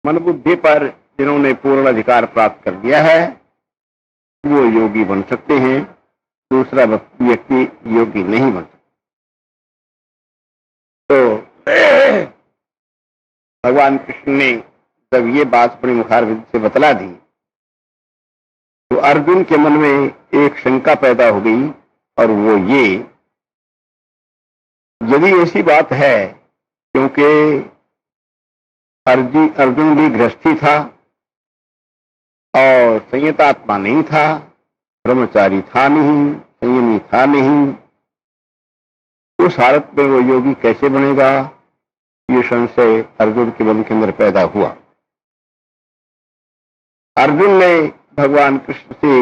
मन बुद्धि पर जिन्होंने पूर्ण अधिकार प्राप्त कर लिया है वो योगी बन सकते हैं, दूसरा व्यक्ति योगी नहीं बन सकता। तो भगवान कृष्ण ने जब ये बात अपने मुखारविंद से बतला दी तो अर्जुन के मन में एक शंका पैदा हो गई, और वो ये, यदि ऐसी बात है, क्योंकि अर्जुन भी गृहस्थी था और संयतात्मा नहीं था, ब्रह्मचारी था नहीं, संयमी था नहीं, उस हालत में वो योगी कैसे बनेगा, ये संशय अर्जुन के मन के अंदर पैदा हुआ। अर्जुन ने भगवान कृष्ण से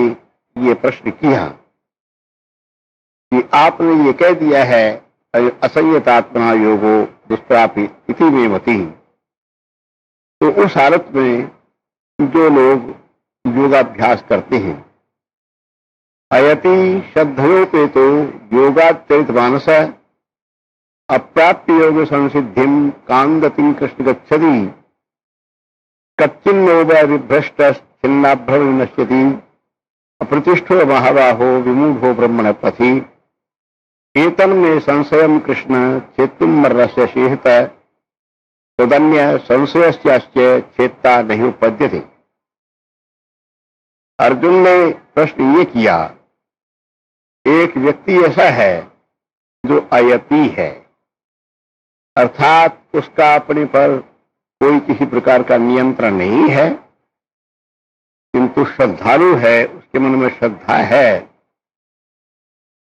ये प्रश्न किया कि आपने ये कह दिया है असंयतात्मा योगो दुष्प्रापि इति में मति, तो उस हालत में जो लोग योगाभ्यास करते हैं, अयति श्रद्धयों तो योगाचरित मानस अप्राप्य योग संसिद्धिम कांगतिं कृष्ण गच्छति कच्चिन्नो विभ्रष्ट छिन्नाभ्रम नश्यति अप्रतिष्ठो महाबाहो विमूढ़ो ब्रह्मण पथि एतन में संशयम कृष्ण चेतुम मर्रस्य शेहत तदन्य संशयस्यास्य चेता नहीं उपद्यते। अर्जुन ने प्रश्न ये किया, एक व्यक्ति ऐसा है जो अयति है, अर्थात उसका अपने पर कोई किसी प्रकार का नियंत्रण नहीं है, किंतु श्रद्धालु है, उसके मन में श्रद्धा है।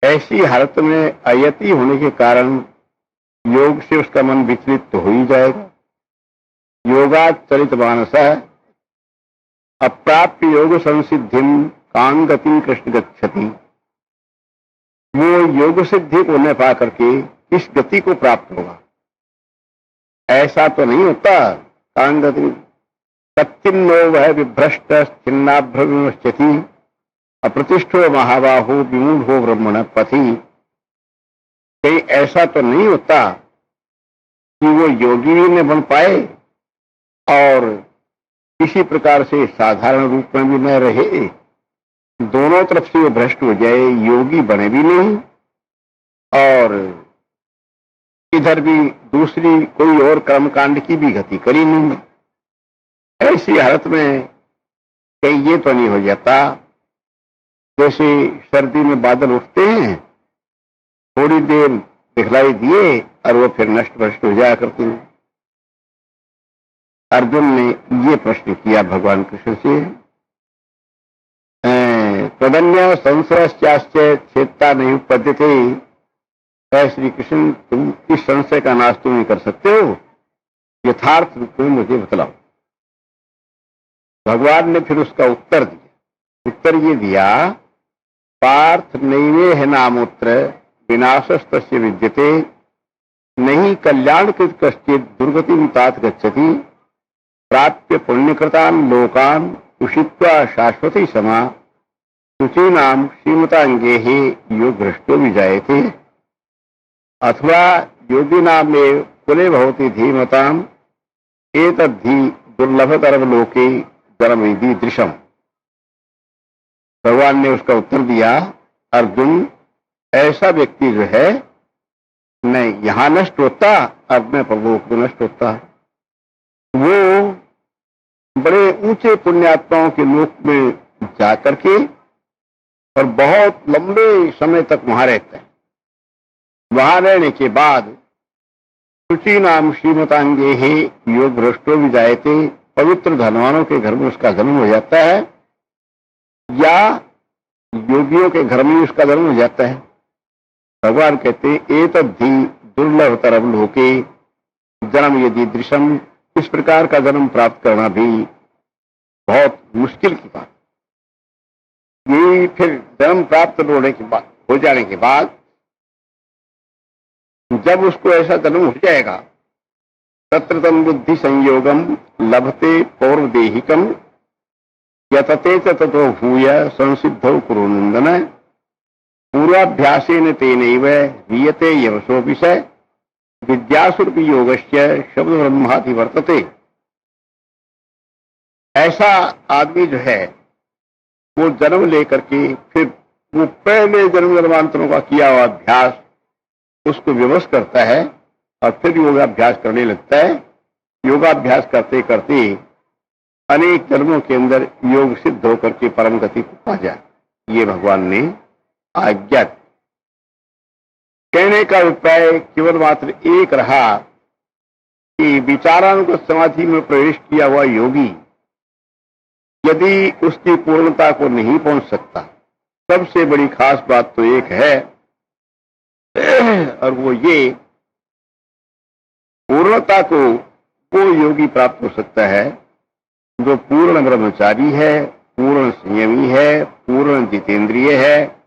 ऐसी हालत में अयति होने के कारण योग से उसका मन विचलित तो हो ही जाएगा। योगाचरित मानस अप्राप्य योग संसिद्धिम कांगतिं कृष्ण गच्छति, वो योग सिद्धि को न पा करके इस गति को प्राप्त होगा, ऐसा तो नहीं होता। कांगति कच्चिन्नो वह विभ्रष्ट छिन्नाभ्रमश्यति अप्रतिष्ठो महाबाहो विमूढ़ो ब्रह्मण पथि, कहीं ऐसा तो नहीं होता कि वो योगी भी न बन पाए और किसी प्रकार से साधारण रूप में भी न रहे, दोनों तरफ से वो भ्रष्ट हो जाए, योगी बने भी नहीं और इधर भी दूसरी कोई और कर्मकांड की भी गति करी नहीं। ऐसी हालत में कहीं ये तो नहीं हो जाता जैसे सर्दी में बादल उठते हैं, थोड़ी देर दिखलाई दिए और वो फिर नष्ट भ्रष्ट हो जाया करते हैं। अर्जुन ने ये प्रश्न किया भगवान कृष्ण से, तदन्य संशयस्यास्य चेता नहीं उपद्यते, श्री कृष्ण तुम इस संशय का नाश तुम नहीं कर सकते हो, यथार्थ रूप में मुझे बतलाओ। भगवान ने फिर उसका उत्तर दिया। उत्तर ये दिया, पार्थ नैवेह नामोत्र विनाशस्तस्य विद्यते नहीं कल्याणकृत कश्चित् दुर्गतिं तात गच्छति प्राप्य पुण्यकृतान् लोकान् उषित्वा शाश्वती समा शुचीनां श्रीमतांगेः योगभ्रष्टो विजायते अथवा योगिनामेव कुले भवति धीमताम् एतद्धि दुर्लभतरम लोके जन्मविधि दृशम। भगवान ने उसका उत्तर दिया, अर्जुन ऐसा व्यक्ति जो है न यहां नष्ट होता और न परलोक में नष्ट होता, वो बड़े ऊंचे पुण्यात्माओं के लोक में जाकर के और बहुत लंबे समय तक वहां रहता है। वहां रहने के बाद शुचि नाम श्रीमतांगे ही योग भ्रष्टो विजायते, पवित्र धनवानों के घर में उसका जन्म हो जाता है या योगियों के घर में उसका जन्म हो जाता है। भगवान कहते एतद्धि दुर्लभतरम लोके जन्म यदि दृश्यम, इस प्रकार का जन्म प्राप्त करना भी बहुत मुश्किल की बात। ये फिर जन्म प्राप्त होने के बाद हो जाने के बाद जब उसको ऐसा जन्म हो जाएगा, तत्रतम बुद्धि संयोगम लभते पौर्वदेहिकम यतते ततो भूय संसिद्धौ कुरु नंदन पूर्वाभ्यासेन तेनैव ह्रियते यवसो विषय विद्यासुरपि योगस्य शब्द ब्रह्माति वर्तते। ऐसा आदमी जो है वो जन्म लेकर के फिर वो पहले जन्म जन्मांतरों का किया हुआ अभ्यास उसको विवश करता है और फिर योगाभ्यास करने लगता है। योगाभ्यास करते करते अनेक जन्मों के अंदर योग सिद्ध होकर के परम गति को पा जाए, ये भगवान ने आज्ञा। कहने का उपाय केवल मात्र एक रहा कि विचारानुगत समाधि में प्रवेश किया हुआ योगी यदि उसकी पूर्णता को नहीं पहुंच सकता, सबसे बड़ी खास बात तो एक है और वो ये, पूर्णता को वो योगी प्राप्त हो सकता है जो पूर्ण ब्रह्मचारी है, पूर्ण संयमी है, पूर्ण जितेंद्रिय है।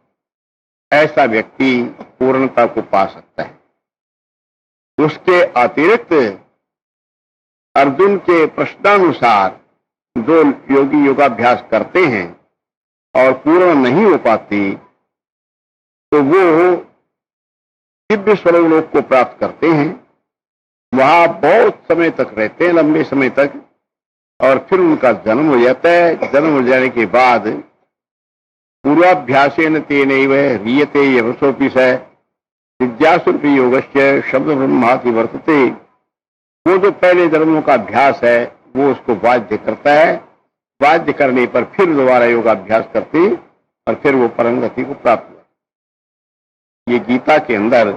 ऐसा व्यक्ति पूर्णता को पा सकता है। उसके अतिरिक्त अर्जुन के प्रश्नानुसार जो योगी योगाभ्यास करते हैं और पूर्ण नहीं हो पाते तो वो दिव्य स्वर्ग लोक को प्राप्त करते हैं, वहां बहुत समय तक रहते हैं, लंबे समय तक, और फिर उनका जन्म हो जाता है। जन्म हो जाने के बाद पूर्वाभ्यासेन तेनैव ह्रियते यवसोऽपि स जिज्ञासुरपि योगस्य शब्द ब्रह्माति वर्तते। वो जो पहले जन्मों का अभ्यास है वो उसको बाध्य करता है, बाध्य करने पर फिर दोबारा योगाभ्यास करते और फिर वो परम गति को प्राप्त हुआ। ये गीता के अंदर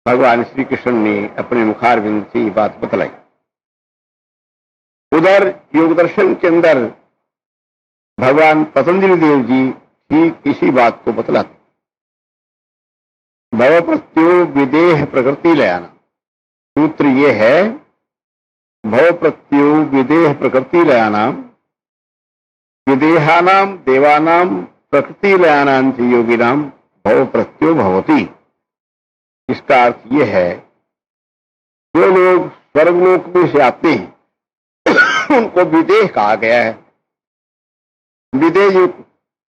भगवान श्री कृष्ण ने अपने मुखारविंद से ये बात बतलाई। उधर योग दर्शन के अंदर भगवान पतंजलि देव जी ठीक इसी बात को बतलाते। भव प्रत्यो विदेह प्रकृति लयाना, सूत्र ये है, भव प्रत्यो विदेह प्रकृति लयानाम विदेहानाम देवानाम प्रकृति लयानां च योगिनाम भव प्रत्यो भवति। इसका अर्थ यह है, जो लोग स्वर्गलोक में से आते हैं उनको विदेह कहा गया है।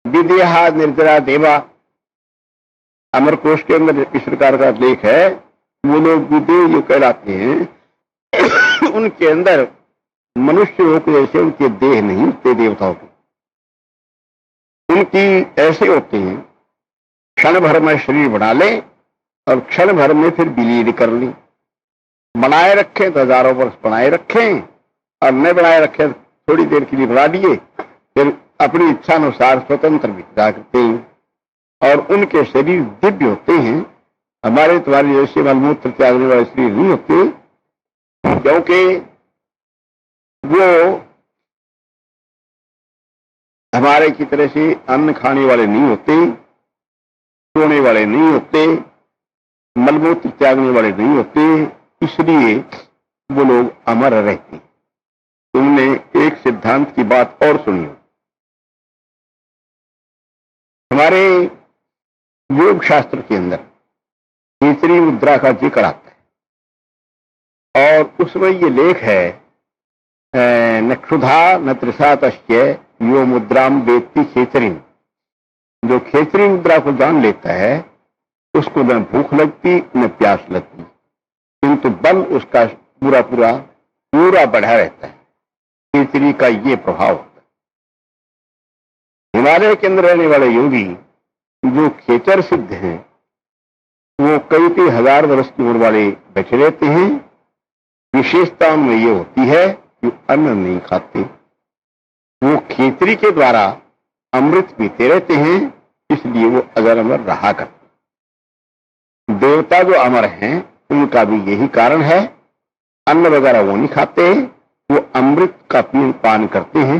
विदेहा निर्जरा देवा, अमरकोश के अंदर इस प्रकार का लेख है। वो लोग विदेह जो कहलाते हैं उनके अंदर मनुष्य लोग जैसे उनके देह नहीं होते, देवताओं के उनकी ऐसे होते हैं, क्षण भर में शरीर बना ले और क्षण भर में फिर विलीन कर ली। बनाए रखे तो हजारों वर्ष बनाए रखें और न बनाए रखे थोड़ी देर के लिए बना दिए, फिर अपनी इच्छा अनुसार स्वतंत्र विचरा करते हैं और उनके शरीर दिव्य होते हैं। हमारे तुम्हारे जैसे मलमूत्र त्यागने वाले शरीर नहीं होते, क्योंकि वो हमारे की तरह से अन्न खाने वाले नहीं होते, सोने वाले नहीं होते, मलमूत्र त्यागने वाले नहीं होते, इसलिए वो लोग अमर रहते। तुमने एक सिद्धांत की बात और सुनी हो, हमारे योग शास्त्र के अंदर तीसरी मुद्रा का जिक्र आता है और उसमें ये लेख है, न क्षुधा न तृषा तस्य यो मुद्राम वेत्ति खेचरीम। जो खेचरी मुद्रा को जान लेता है उसको न भूख लगती न प्यास लगती, किंतु बल उसका पूरा बढ़ा रहता है। खेचरी का ये प्रभाव होता है। हिमालय के अंदर रहने वाले योगी जो खेचर सिद्ध हैं वो कई हजार वर्ष की उम्र वाले बैठे रहते हैं। विशेषता में ये होती है कि अन्न नहीं खाते, वो खेचरी के द्वारा अमृत पीते रहते हैं, इसलिए वो अजर अमर रहा करते। देवता जो अमर हैं उनका भी यही कारण है, अन्न वगैरह वो नहीं खाते, वो अमृत का पान करते हैं।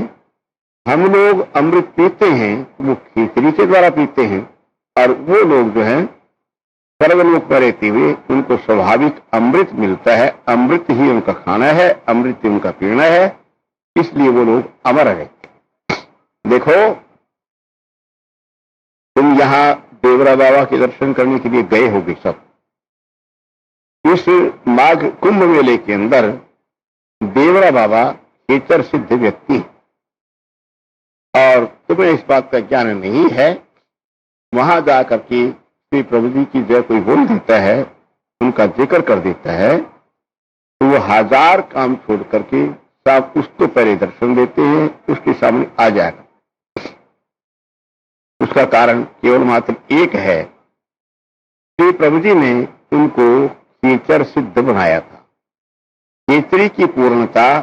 हम लोग अमृत पीते हैं, वो खेचरी के द्वारा पीते हैं, और वो लोग जो हैं सर्वलोक पर रहते हुए उनको स्वाभाविक अमृत मिलता है। अमृत ही उनका खाना है, अमृत ही उनका पीना है, इसलिए वो लोग अमर रहते। देखो, तुम यहां देवरा बाबा के दर्शन करने के लिए गए होगे सब। इस माघ कुंभ मेले के अंदर देवरा बाबा खेचर सिद्ध व्यक्ति, और तुम्हें इस बात का ज्ञान नहीं है, वहां जाकर के श्री प्रभु जी की जय कोई बोल देता है, उनका जिक्र कर देता है, तो वो हजार काम छोड़ करके साहब उसको पहले दर्शन देते हैं, उसके सामने आ जाएगा। उसका कारण केवल मात्र एक है, श्री प्रभु जी ने उनको खेचर सिद्ध बनाया था। खेचरी की पूर्णता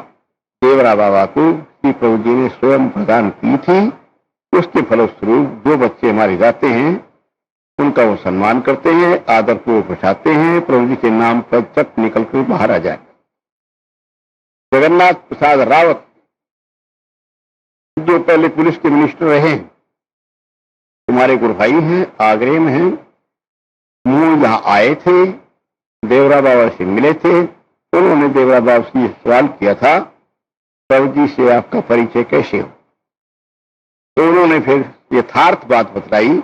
देवरा बाबा को श्री प्रभु जी ने स्वयं प्रदान की थी। उसके फलस्वरूप जो बच्चे मारे जाते हैं उनका वो सम्मान करते हैं, आदर को बचाते हैं, प्रभु जी के नाम पर चक निकल कर बाहर आ जाए। जगन्नाथ प्रसाद रावत जो पहले पुलिस के मिनिस्टर रहे, तुम्हारे गुरु भाई हैं, आगरे में हैं, वो यहां आए थे, देवरा बाबा से मिले थे। उन्होंने देवरा बाबा से सवाल किया था, प्रभु जी से आपका परिचय कैसे हो? तो उन्होंने फिर यथार्थ बात बतलाई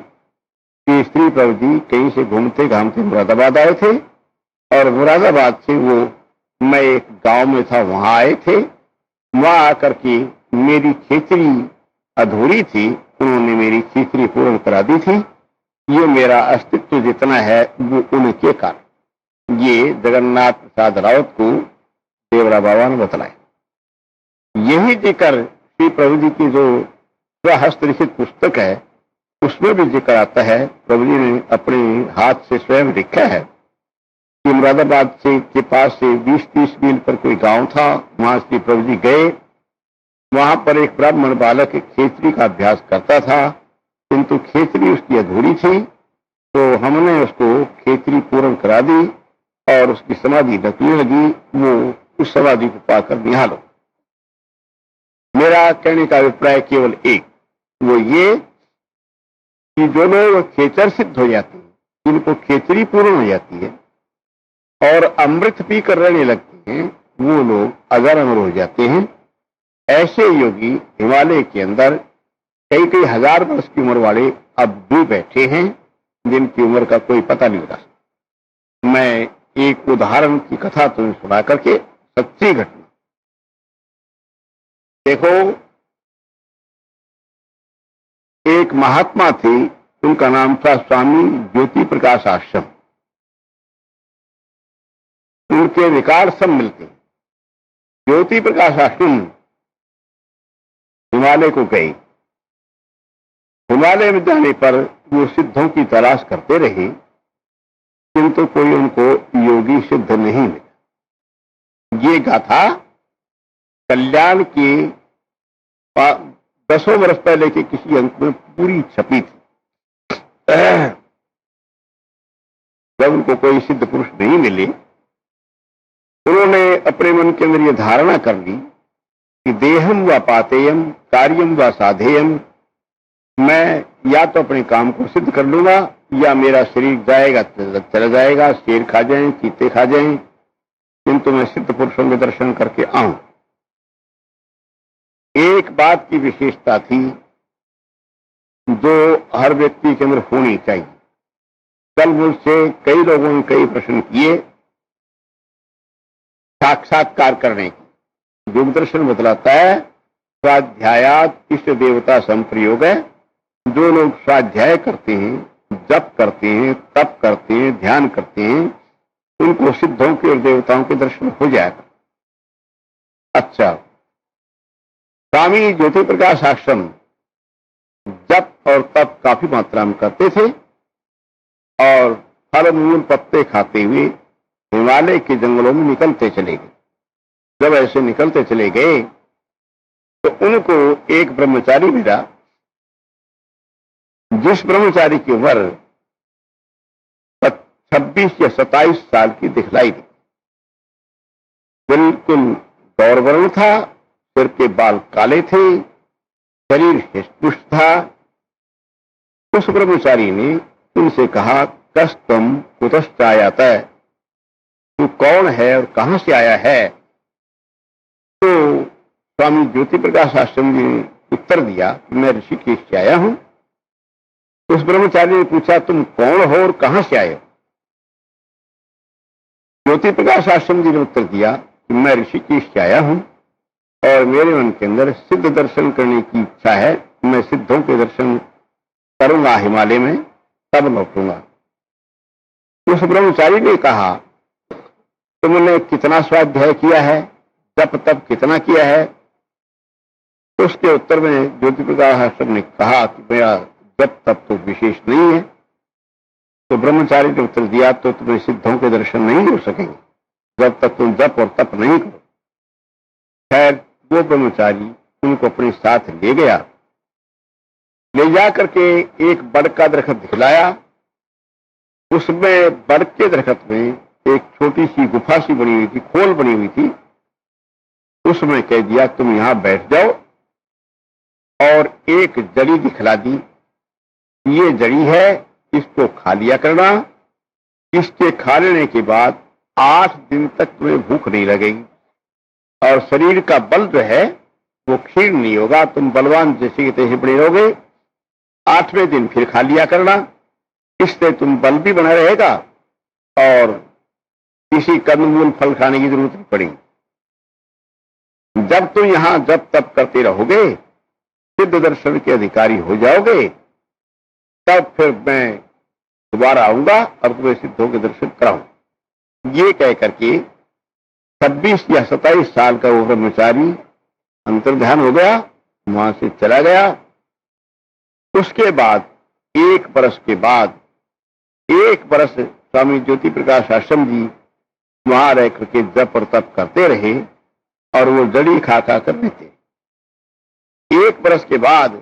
कि श्री प्रभु जी कहीं से घूमते घामते मुरादाबाद आए थे और मुरादाबाद से वो मैं एक गांव में था वहां आए थे। वहां आकर के मेरी खेचरी अधूरी थी, उन्होंने मेरी खेचरी पूर्ण करा दी थी। ये मेरा अस्तित्व जितना है वो उनके कारण। ये जगन्नाथ प्रसाद रावत को देवरा बाबा ने बतलाया। यही जिक्र श्री प्रभु जी की जो स्वहस्तलिखित पुस्तक है उसमें भी जिक्र आता है। प्रभु जी ने अपने हाथ से स्वयं लिखा है कि मुरादाबाद से के पास से 20-30 मील पर कोई गांव था, वहां श्री प्रभु जी गए। वहां पर एक ब्राह्मण बालक खेचरी का अभ्यास करता था, किंतु खेचरी उसकी अधूरी थी, तो हमने उसको खेचरी पूर्ण करा दी और उसकी समाधि ढकने लगी। वो उस समाधि को पाकर निहालो। मेरा कहने का अभिप्राय केवल एक, वो ये कि जो लोग खेचर सिद्ध हो जाते हैं, जिनको खेचरी पूर्ण हो जाती है और अमृत पीकर रहने लगते हैं, वो लोग अजर अमर हो जाते हैं। ऐसे योगी हिमालय के अंदर कई कई हजार वर्ष की उम्र वाले अब भी बैठे हैं, जिनकी उम्र का कोई पता नहीं लगा। मैं एक उदाहरण की कथा तुम्हें सुना करके, सच्ची घटना। देखो, एक महात्मा थे, उनका नाम था स्वामी ज्योति प्रकाश आश्रम। उनके विकार सब मिलते। ज्योति प्रकाश आश्रम हिमालय को गए। हिमालय में जाने पर वो सिद्धों की तलाश करते रहे, किंतु कोई उनको योगी सिद्ध नहीं मिला। ये गाथा कल्याण के 10 वर्ष पहले के किसी अंक में पूरी छपी थी। जब उनको कोई सिद्ध पुरुष नहीं मिले, उन्होंने अपने मन के अंदर यह धारणा कर ली कि देहम व पातेयम कार्यम व साधेयम, मैं या तो अपने काम को सिद्ध कर लूंगा या मेरा शरीर जाएगा चला जाएगा, शेर खा जाएं, चीते खा जाएं, किंतु मैं सिद्ध पुरुषों के दर्शन करके आऊं। एक बात की विशेषता थी जो हर व्यक्ति के अंदर होनी चाहिए। कल मुझसे कई लोगों ने कई प्रश्न किए साक्षात्कार करने की। योग दर्शन बतलाता है स्वाध्यायात इष्ट देवता संप्रयोग है। जो लोग स्वाध्याय करते हैं, जप करते हैं, तप करते हैं, ध्यान करते हैं, उनको सिद्धों के और देवताओं के दर्शन हो जाएगा। अच्छा, स्वामी ज्योति प्रकाश आश्रम जप और तप काफी मात्रा में करते थे और फल मूल पत्ते खाते हुए हिमालय के जंगलों में निकलते चले गए। जब ऐसे निकलते चले गए तो उनको एक ब्रह्मचारी मिला, जिस ब्रह्मचारी की उम्र 26 या 27 साल की दिखलाई दी। बिल्कुल गौरवर्ण था, सिर के बाल काले थे, शरीर हृष्टपुष्ट था। उस ब्रह्मचारी ने उनसे कहा, कस्तम कुतश्च आयाता है, तू कौन है और कहां से आया है? तो स्वामी ज्योति प्रकाश आश्रम जी ने उत्तर दिया, मैं ऋषिकेश से आया हूं। उस ब्रह्मचारी ने पूछा, तुम कौन हो और कहां से आए हो? ज्योति प्रकाश आश्रम जी ने उत्तर दिया कि मैं ऋषिकेश से आया हूं और मेरे मन के अंदर सिद्ध दर्शन करने की इच्छा है। मैं सिद्धों के दर्शन करूंगा हिमालय में, तब लौटूंगा। उस ब्रह्मचारी ने कहा, तुमने कितना स्वाध्याय किया है? जप तप कितना किया है? तो उसके उत्तर में ज्योति प्रकाश आश्रम ने कहा कि मेरा जप तप तो विशेष नहीं है। तो ब्रह्मचारी ने उत्तर दिया, तो तुम्हें सिद्धों के दर्शन नहीं हो सकेंगे जब तक तुम जप और तप नहीं करो। खैर, वो ब्रह्मचारी उनको अपने साथ ले गया। ले जा करके एक बड़ का दरख्त दिखलाया। उसमें बड़ के दरख्त में एक छोटी सी गुफा सी बनी हुई थी, खोल बनी हुई थी। उसमें कह दिया तुम यहां बैठ जाओ, और एक जड़ी दिखला दी। ये जड़ी है, इसको खा लिया करना। इसके खा लेने के बाद 8 दिन तक तुम्हें भूख नहीं लगेगी और शरीर का बल जो है वो क्षीण नहीं होगा, तुम बलवान जैसे के तैसे बने रहोगे। 8वें दिन फिर खा लिया करना, इससे तुम बल भी बना रहेगा और किसी कंदमूल फल खाने की जरूरत नहीं पड़ेगी। जब तुम यहां जब तप करते रहोगे, सिद्ध दर्शन के अधिकारी हो जाओगे, तब फिर मैं दोबारा आऊंगा और तुम्हें सिद्धों के दर्शन कराऊं। ये कह करके 26 या 27 साल का वो ब्रह्मचारी अंतर्ध्यान हो गया, वहां से चला गया। उसके बाद 1 बरस के बाद 1 बरस स्वामी ज्योति प्रकाश आश्रम जी वहां रह करके जप और तप करते रहे और वो जड़ी खा खा कर लेते। 1 बरस के बाद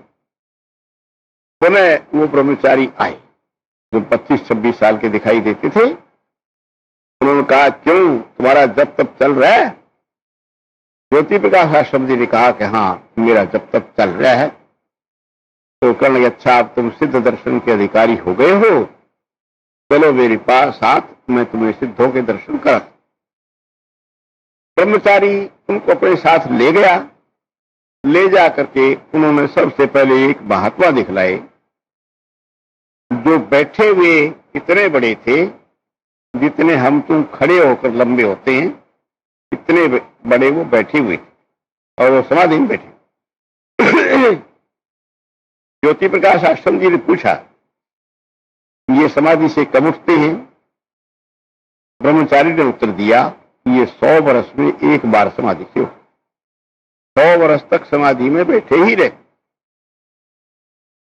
पुनः वो ब्रह्मचारी आए जो 25-26 साल के दिखाई देते थे। उन्होंने कहा, क्यों तुम्हारा जप तप चल रहा है? ज्योति प्रकाश आश्रम जी ने कहा कि हाँ, मेरा जप तप चल रहा है। तो कहने लगे, अच्छा अब तुम सिद्ध दर्शन के अधिकारी हो गए हो, चलो मेरे पास साथ, मैं तुम्हें सिद्धों के दर्शन करा। ब्रह्मचारी उनको अपने साथ ले गया। ले जा करके उन्होंने सबसे पहले एक महात्मा दिखलाए जो बैठे हुए इतने बड़े थे जितने हम तुम खड़े होकर लंबे होते हैं, इतने बड़े वो बैठे हुए थे और वो समाधि में बैठे। ज्योति प्रकाश आश्रम जी ने पूछा, ये समाधि से कब उठते हैं? ब्रह्मचारी ने उत्तर दिया, ये 100 वर्ष में एक बार समाधि से उठते, 100 वर्ष तक समाधि में बैठे ही रहे।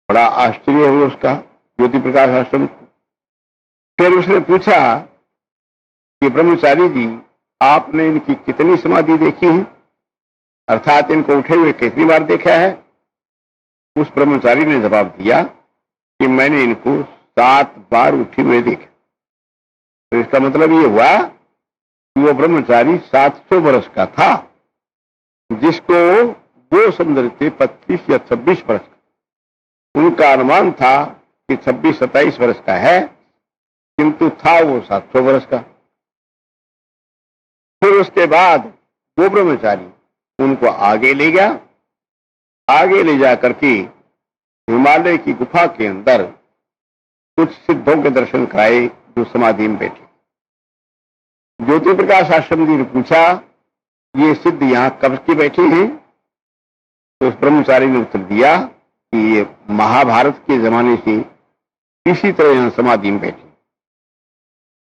बड़ा आश्चर्य हुआ उसका ज्योति प्रकाश आश्रम को। फिर उसने पूछा कि ब्रह्मचारी जी, आपने इनकी कितनी समाधि देखी है, अर्थात इनको उठे हुए कितनी बार देखा है? उस ब्रह्मचारी ने जवाब दिया कि मैंने इनको 7 बार उठे हुए देखा। तो इसका मतलब ये हुआ कि वो ब्रह्मचारी 700 वर्ष का था, जिसको वो समझ रहे थे 25 या 26 वर्ष का। उनका अनुमान था कि 26-27 वर्ष का है, किंतु था वो 700 वर्ष का। फिर उसके बाद वो ब्रह्मचारी उनको आगे ले गया। आगे ले जा करके हिमालय की गुफा के अंदर कुछ सिद्धों के दर्शन कराए जो समाधि में बैठे। ज्योति प्रकाश आश्रम जी ने पूछा, ये सिद्ध यहां कब के बैठे हैं? तो उस ब्रह्मचारी ने उत्तर दिया कि ये महाभारत के जमाने से इसी तरह यहां समाधि में बैठे।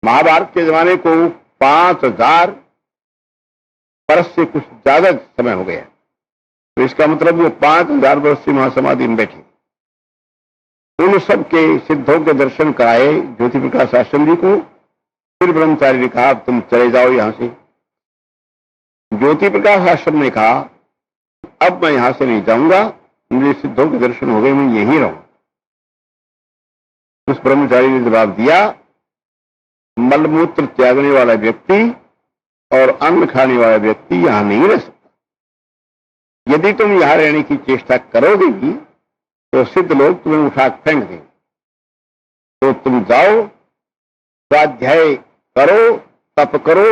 महाभारत के जमाने को 5000 वर्ष से कुछ ज्यादा समय हो गया, तो इसका मतलब वो 5000 वर्ष से वहां समाधि में बैठे। उन सब के सिद्धों के दर्शन कराए ज्योति प्रकाश आश्रम जी को। फिर ब्रह्मचारी ने कहा, तुम चले जाओ यहां से। ज्योति प्रकाश आश्रम ने कहा, अब मैं यहां से नहीं जाऊंगा, मुझे सिद्धों के दर्शन हो गए, मैं यहीं रहूं। उस ब्रह्मचारी ने जवाब दिया, मलमूत्र त्यागने वाला व्यक्ति और अन्न खाने वाला व्यक्ति यहां नहीं रह सकता। यदि तुम यहां रहने की चेष्टा करोगे भी तो सिद्ध लोग तुम्हें उठा फेंक देंगे। तो तुम जाओ, स्वाध्याय करो, तप करो,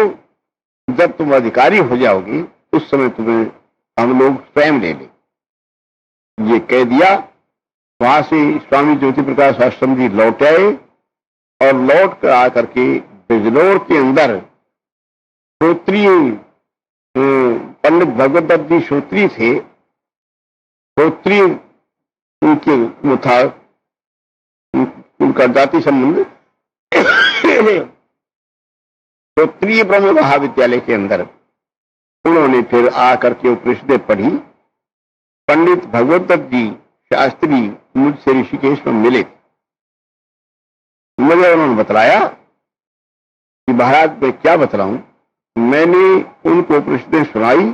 जब तुम अधिकारी हो जाओगे उस समय तुम्हें हम लोग स्वयं ले लें। ये कह दिया। वहां से स्वामी ज्योति प्रकाश आश्रम जी लौट आए और लौट कर आकर के बिजनौर के अंदर श्रोत्रिय पंडित भगवत दत्त जी श्रोत्रिय थे। श्रोत्रिय उनके वो था, उनका जाति संबंध। श्रोत्रिय ब्रह्म महाविद्यालय के अंदर उन्होंने फिर आकर के उपनिषदें पढ़ी। पंडित भगवत जी शास्त्री मुझसे ऋषिकेश में मिले थे। मुझे उन्होंने बतलाया कि महाराज मैं क्या बतलाऊं। मैंने उनको उपनिषदें सुनाई।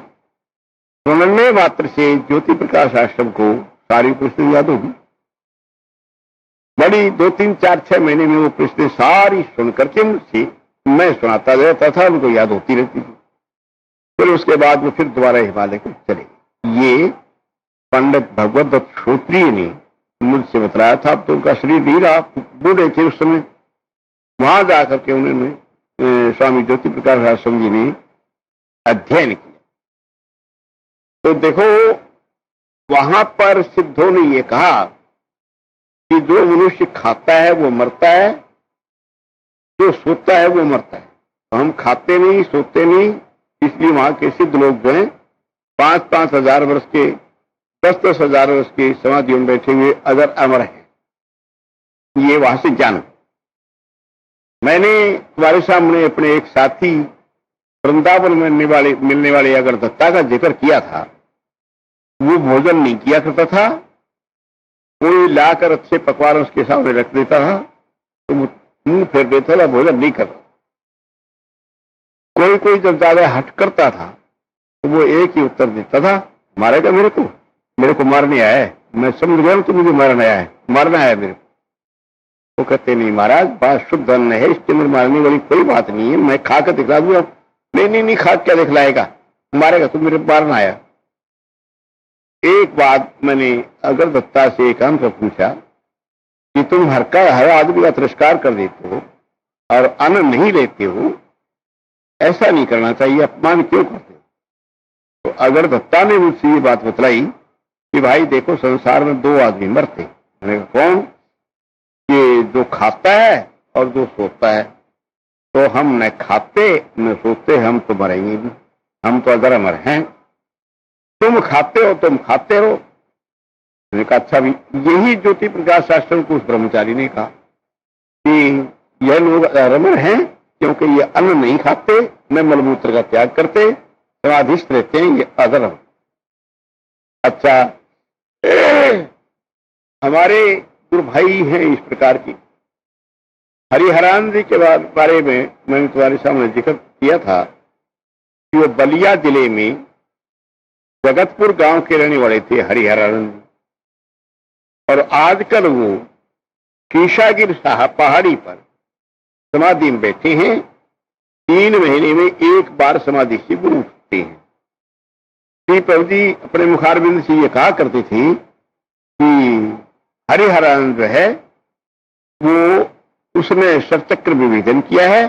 सुनने मात्र से ज्योति प्रकाश आश्रम को सारी उपनिषदें याद होगी। बड़ी 2, 3, 4, 6 महीने में वो उपनिषदें सारी सुन करके मुझसे मैं सुनाता रहता था, उनको याद होती रहती थी। फिर उसके बाद वो फिर दोबारा हिमालय को चले। ये पंडित भगवत दत्त श्रोत्रिय ने मुझसे बतलाया था। अब तो उनका शरीर नहीं रहा, बूढ़े थे उस समय। वहां जाकर के उन्होंने स्वामी ज्योति प्रकाश आश्रम जी ने अध्ययन किया। तो देखो वहां पर सिद्धों ने यह कहा कि जो मनुष्य खाता है वो मरता है, जो सोता है वो मरता है। तो हम खाते नहीं, सोते नहीं, इसलिए वहां के सिद्ध लोग जो हैं 5-5 हजार वर्ष के, 10-10 हजार वर्ष के समाधियों में बैठे हुए अगर अमर हैं। ये वहां से जान। मैंने तुम्हारे सामने अपने एक साथी वृंदावन में मिलने वाले अगर दत्ता का जिक्र किया था। वो भोजन नहीं किया करता था, कोई लाकर अच्छे पकवान उसके सामने रख देता था तो वो मुंह फेर देता था, भोजन नहीं करता। कोई जब ज्यादा हट करता था तो वो एक ही उत्तर देता था, मारेगा मेरे को मारने आया है। मैं समझ गया हूं तो मुझे मारना आया है मेरे को। वो कहते नहीं महाराज बात शुद्ध अन्न है, इसके अंदर मारने वाली कोई बात नहीं है, मैं खा कर दिखला दूंगा। नहीं खा क्या दिखलाएगा, मारेगा तो मेरे मारना आया। एक बात मैंने अगर दत्ता से एकांत में पूछा कि तुम हर आदमी का तिरस्कार कर देते हो और अन्न नहीं लेते हो, ऐसा नहीं करना चाहिए, अपमान क्यों करते हो। तो अगर दत्ता ने मुझसे ये बात बतलाई कि भाई देखो संसार में 2 आदमी मरते। मैंने कहा कौन? कि जो खाता है और जो सोता है। तो हम न खाते न सोते, हम तो मरेंगे भी, हम तो अगर अमर हैं। तुम खाते हो, तुम खाते रहो। मैंने कहा अच्छा भी। यही ज्योति प्रकाश आश्रम को उस ब्रह्मचारी ने कहा कि यह लोग अमर हैं क्योंकि ये अन्न नहीं खाते, न मलमूत्र का त्याग करते, समाधिस्थ रहते हैं, ये अधर्म। अच्छा हमारे गुरु भाई हैं इस प्रकार की। हरिहरान जी के बारे में मैंने तुम्हारे सामने जिक्र किया था कि वो बलिया जिले में जगतपुर गांव के रहने वाले थे हरिहरान जी। और आजकल वो शीशागिर साहब पहाड़ी पर समाधि में बैठे हैं। 3 महीने में एक बार समाधि से वो उठते हैं। श्री प्रभु जी अपने मुखारबिंद से ये कहा करते थे कि हरिहरान जो है वो उसने शतचक्र विभेदन किया है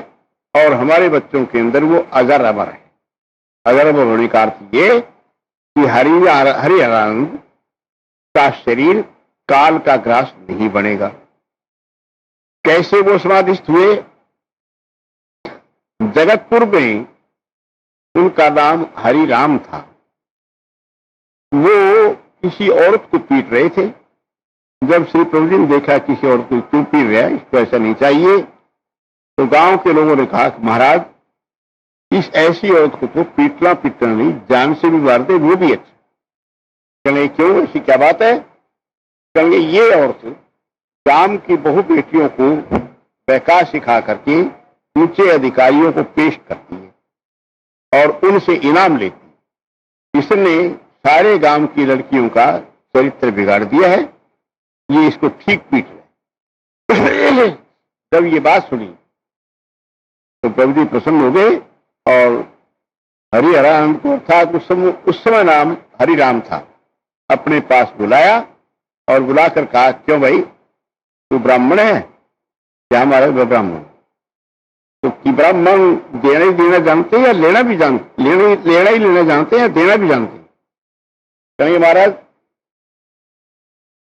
और हमारे बच्चों के अंदर वो अजर अमर है। अजर अमर होने का अर्थ ये कि हरिहरान का शरीर काल का ग्रास नहीं बनेगा। कैसे वो समाधिस्थ हुए? जगतपुर में उनका नाम हरिराम था। वो किसी औरत को पीट रहे थे। जब श्री प्रभु जी ने देखा किसी औरत को क्यों पीट रहा है, इसको ऐसा नहीं चाहिए, तो गांव के लोगों ने कहा कि महाराज इस ऐसी औरत को तो पीटना नहीं, जान से भी मार दे वो भी अच्छा। कहेंगे क्यों, ऐसी क्या बात है? कहेंगे ये औरत गांव की बहु बेटियों को बहका सिखा करके ऊंचे अधिकारियों को पेश करती है और उनसे इनाम लेती। इसने सारे गांव की लड़कियों का चरित्र बिगाड़ दिया है, ये इसको ठीक पीट रहे। जब ये बात सुनी तो प्रभु जी प्रसन्न हो गए और हरिहरान को, अर्थात उस समय नाम हरिराम था, अपने पास बुलाया और बुलाकर कहा क्यों भाई तू ब्राह्मण है क्या? हमारे ब्राह्मण। तो कि ब्राह्मण देना जानते हैं या लेना भी जानते? लेना जानते हैं या देना भी जानते हैं? कहेंगे महाराज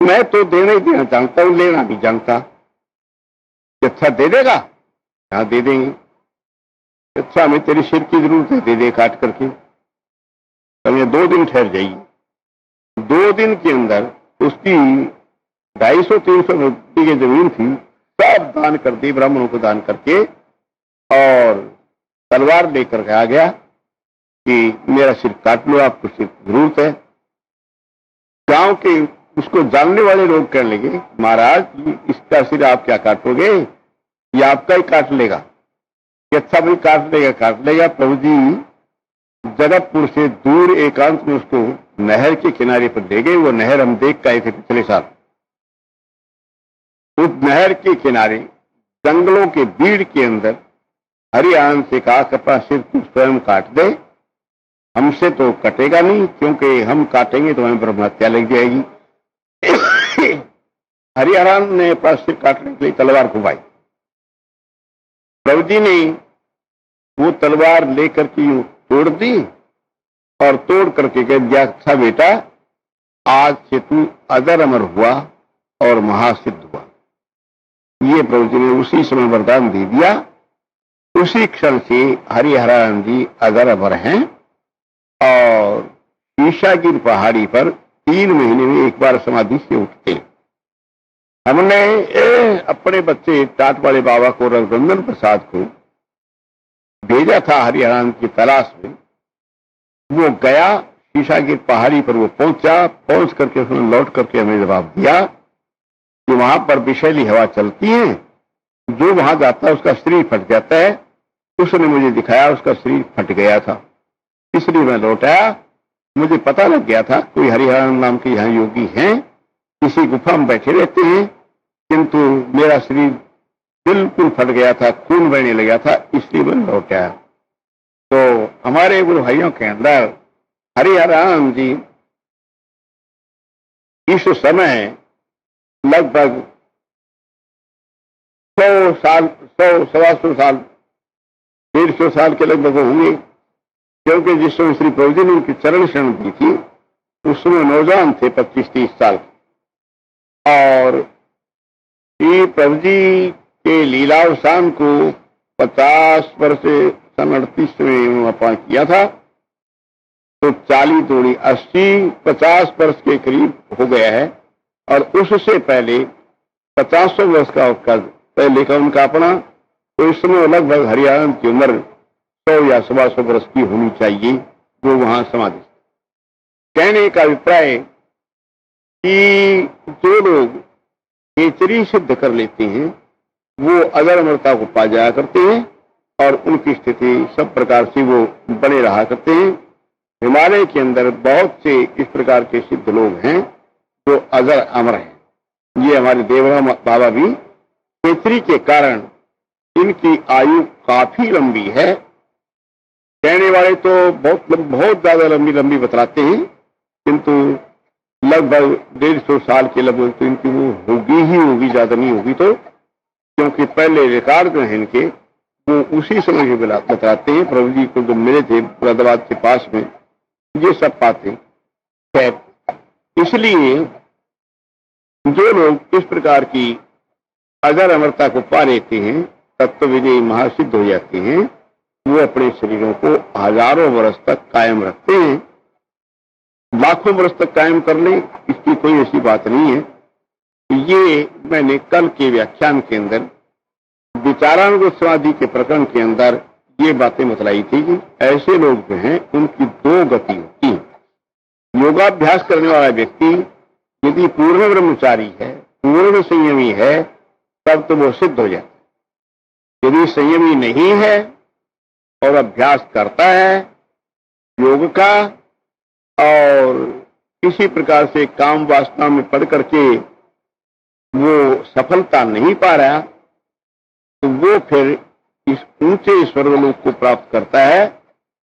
मैं तो देना जानता हूं, लेना भी जानता। अच्छा दे देगा? हाँ दे देंगे। अच्छा हमें तेरे सिर की जरूरत है, दे दे काट करके। कहेंगे 2 दिन ठहर जाइए। 2 दिन के अंदर उसकी 250-300 मिट्टी की जमीन थी, सब दान कर दी, ब्राह्मणों को दान करके, और तलवार लेकर आ गया कि मेरा सिर काट लो, आपको सिर की जरूरत है। गांव के उसको जानने वाले लोग कहने लगे, महाराज इसका सिर आप क्या काटोगे, ये आपका ही काट लेगा। कि अच्छा भाई काट लेगा। प्रभु जी जगतपुर से दूर एकांत में उसको नहर के किनारे पर ले गए। वो नहर हम देख के आए थे पिछले साल। उस नहर के किनारे जंगलों के भीड़ के अंदर हरियाणा से कहा कि अपना सिर तू स्वयं काट दे, हमसे तो कटेगा नहीं, क्योंकि हम काटेंगे तो हमें ब्रह्म हत्या लग जाएगी। हरियाणा ने अपना सिर काटने के लिए तलवार घुमाई। प्रभु जी ने वो तलवार लेकर के यूं तोड़ दी और तोड़ करके कह दिया, अच्छा बेटा आज से तू अजर अमर हुआ और महासिद्ध हुआ। ये प्रभु जी ने उसी समय वरदान दे दिया। उसी क्षण से हरिहरानंद जी अजर अमर हैं और शीशागिर पहाड़ी पर 3 महीने में एक बार समाधि से उठते। हमने अपने बच्चे टाट वाले बाबा को, रघुनंदन प्रसाद को भेजा था हरियाणा की तलाश में। वो गया शीशागिर पहाड़ी पर, वो पहुंच करके उसने लौट करके हमें जवाब दिया कि वहां पर विषैली हवा चलती है, जो वहां जाता है उसका शरीर फट जाता है। उसने मुझे दिखाया, उसका शरीर फट गया था, इसलिए मैं लौट आया। मुझे पता लग गया था कोई हरिहरानंद नाम के यहाँ योगी हैं, किसी गुफा में बैठे रहते हैं, किंतु मेरा शरीर बिल्कुल फट गया था, खून बहने लगा था, इसलिए मैं लौट आया। तो हमारे गुरु भाइयों के अंदर हरिहरानंद जी इस समय लगभग 100 साल, 100-125 साल, 150 साल के लगभग होंगे, क्योंकि जिस समय श्री प्रभु जी ने उनकी चरण शरण दी थी उस समय नौजवान थे, 25-30 साल। और श्री प्रभु जी के लीलावसान को 50 वर्ष से सन 38 में पान किया था, तो 40 दूनी 80-50 वर्ष के करीब हो गया है। और उससे पहले 50 वर्ष का पहले का उनका अपना, तो इस समय लगभग हरियाणा की उम्र 100 या 125 वर्ष की होनी चाहिए, वो वहां समाधि। कहने का अभिप्राय कि जो लोग केचरी सिद्ध कर लेते हैं वो अजर अमरता को पा जाया करते हैं और उनकी स्थिति सब प्रकार से वो बने रहा करते हैं। हिमालय के अंदर बहुत से इस प्रकार के सिद्ध लोग हैं जो अजर अमर हैं। ये हमारे देवराम बाबा भी केचरी के कारण इनकी आयु काफी लंबी है। कहने वाले तो बहुत ज्यादा लंबी बतलाते हैं, किंतु लगभग 150 साल के लगभग तो इनकी वो होगी ही होगी, ज्यादा नहीं होगी तो, क्योंकि पहले रिकॉर्ड जो है इनके वो उसी समय के बतलाते हैं। प्रभु जी को जो मिले थे मुरादाबाद के पास में, ये सब पाते हैं। इसलिए जो लोग इस प्रकार की अजर अमरता को पा लेते हैं, तत्व विजयी महासिद्ध हो जाते हैं, वो अपने शरीरों को हजारों वर्ष तक कायम रखते हैं। लाखों वर्ष तक कायम कर ले, इसकी कोई ऐसी बात नहीं है। ये मैंने कल के व्याख्यान के अंदर विचारानुगत समाधि के प्रकरण के अंदर ये बातें बतलाई थी कि ऐसे लोग जो हैं उनकी 2 गति होती है। योगाभ्यास करने वाला व्यक्ति यदि पूर्ण ब्रह्मचारी है, पूर्ण संयमी है, तब तो वो सिद्ध हो जाता है। यदि संयमी नहीं है और अभ्यास करता है योग का और किसी प्रकार से काम वासना में पड़ करके वो सफलता नहीं पा रहा, तो वो फिर इस ऊंचे स्वर्गलोक को प्राप्त करता है,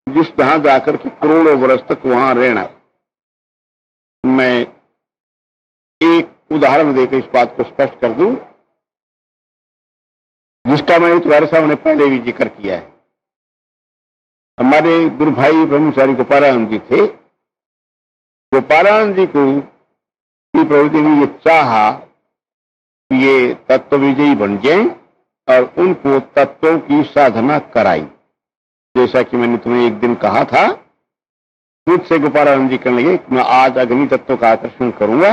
जिस जहां जाकर के करोड़ों वर्ष तक वहां रहना। मैं एक उदाहरण देकर इस बात को स्पष्ट कर दूं, जिसका मैंने तुम्हारे सामने पहले भी जिक्र किया है। हमारे गुरु भाई ब्रह्मचारी गोपालानंद जी थे। गोपालानंद जी को प्रभु जी ने ये चाहा कि ये तत्व विजयी बन जाए और उनको तत्वों की साधना कराई। जैसा कि मैंने तुम्हें एक दिन कहा था, मुझसे गोपालानंद जी कहने लगे मैं आज अग्नि तत्व का आकर्षण करूंगा।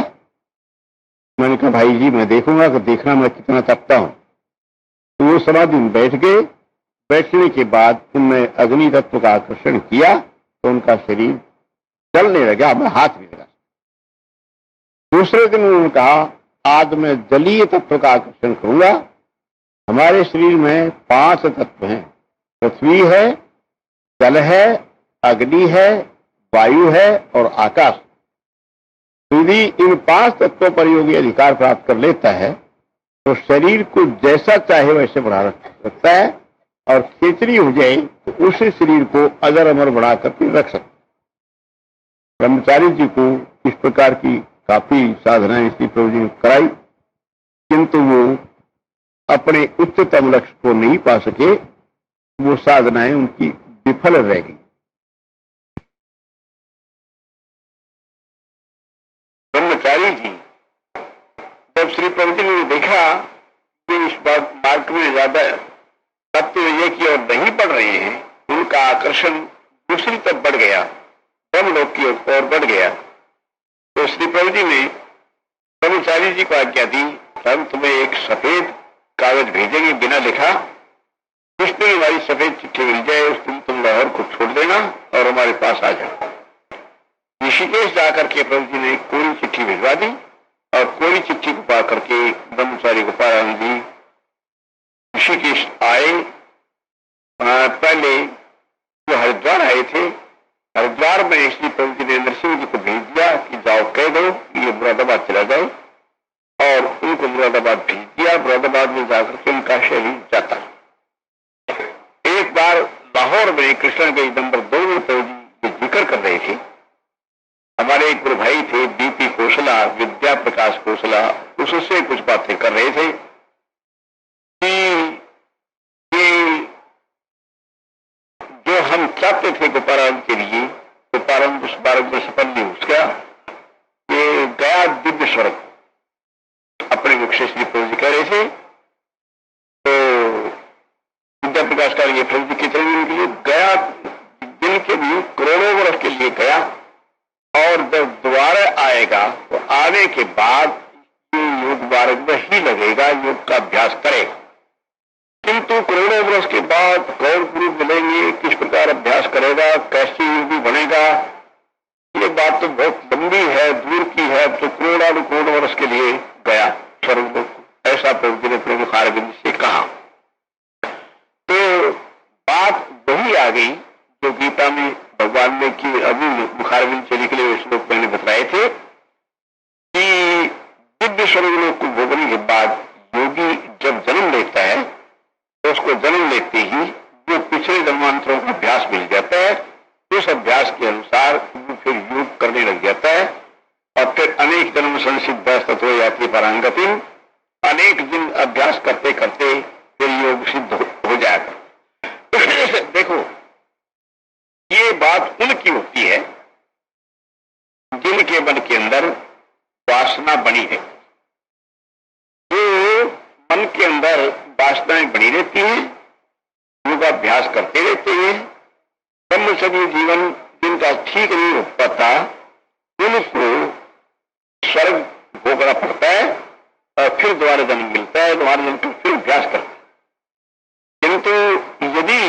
मैंने कहा भाई जी मैं देखूंगा कि देखना मैं कितना तपता हूं। तो वो समाधि में बैठ गए। बैठने के बाद उनने अग्नि तत्व का आकर्षण किया तो उनका शरीर जलने लगा, मैं हाथ भी लगा। दूसरे दिन उन्होंने कहा आज मैं जलीय तत्व का आकर्षण करूंगा। हमारे शरीर में 5 तत्व हैं, पृथ्वी है, जल है, अग्नि है, वायु है और आकाश। यदि इन 5 तत्वों पर योगी अधिकार प्राप्त कर लेता है तो शरीर को जैसा चाहे वैसे बढ़ा सकता है, और खेचरी हो जाए तो उस शरीर को अजर अमर बढ़ा करके रख सकता है। ब्रह्मचारी जी को इस प्रकार की काफी साधनाएं श्री प्रभु जी ने कराई, किंतु वो अपने उच्चतम लक्ष्य को नहीं पा सके। वो साधनाएं उनकी विफल रह गई। ब्रह्मचारी जी जब श्री प्रभु जी ने देखा कि इस मार्ग में ज्यादा तत्व ये की ओर नहीं बढ़ रहे हैं, उनका आकर्षण दूसरी तरफ बढ़ गया, ब्रह्मलोक की ओर बढ़ गया, तो श्री प्रभु जी ने ब्रह्मचारी जी को आज्ञा दी, हम तुम्हें एक सफेद कागज भेजेंगे बिना लिखा, जिस दिन हमारी सफेद चिट्ठी मिल जाए उस दिन तुम लाहौर को छोड़ देना और हमारे पास आ जाओ। ऋषिकेश जाकर के प्रभु जी ने कोरी चिट्ठी भिजवा दी और कोरी चिट्ठी को पा करके ब्रह्मचारी गोपाल जी ऋषिकेश आए। पहले जो हरिद्वार आए थे, हरिद्वार में श्री प्रभु जी ने नरसिंह जी को भेज दिया कि जाओ कह दो ये मुरादाबाद चला जाए, और उनको मुरादाबाद भेज दिया। मुरादाबाद में जाकर के उनका शरीर जाता। एक बार लाहौर में कृष्ण गंज नंबर 2 में प्रभु जी ये जिक्र कर रहे थे। हमारे एक गुरु भाई थे बीपी कोसला, विद्या प्रकाश कोसला, उससे कुछ बातें कर रहे थे कि ये जो हम चाहते थे गोपारायण के लिए, गोपारायण उस बारह में सफल नहीं उसका, ये गया दिव्य स्वर्ग अपने मुख से श्री प्रभु जी कह रहे थे। तो विद्या प्रकाश का ये प्रभु जी कितने दिन के लिए गया, दिन के भी करोड़ों वर्ष के लिए गया, और जब दोबारा आएगा तो आने के बाद योग मार्ग में ही लगेगा, योग का अभ्यास करेगा। किंतु करोड़ों वर्ष के बाद कौन गुरु मिलेंगे, किस प्रकार अभ्यास करेगा, कैसे योगी बनेगा, ये बात तो बहुत लंबी है, दूर की है। तो करोड़ वर्ष के लिए गया स्वर्गलोक, ऐसा प्रभु जी ने अपने मुखारबिंद से कहा। तो बात वही आ गई जो गीता में भगवान ने की अभी मुखारबिंद से निकले हुए श्लोक मैंने बताए थे कि दिव्य स्वर्गलोक को भोगने के बाद योगी जब जन्म लेता है तो उसको जन्म लेते ही जो पिछले जन्मांतरों का अभ्यास मिल जाता है, उस अभ्यास के अनुसार वो फिर योग करने लग जाता है, और फिर अनेक जन्म संसिद्ध तत्व हो जाती है परांगति। अनेक दिन अभ्यास करते करते फिर योग सिद्ध हो जाएगा। देखो ये बात उनकी होती है जिनके मन के अंदर वासना बनी है। जो मन के अंदर वासनाएं बनी रहती हैं, योगाभ्यास करते रहते हैं, ब्रह्मचर्य जीवन जिनका ठीक नहीं हो पाता उनको स्वर्ग भोगना पड़ता है और फिर दोबारा जन्म मिलता है, दोबारा जन्म कर फिर अभ्यास करते हैं। किंतु यदि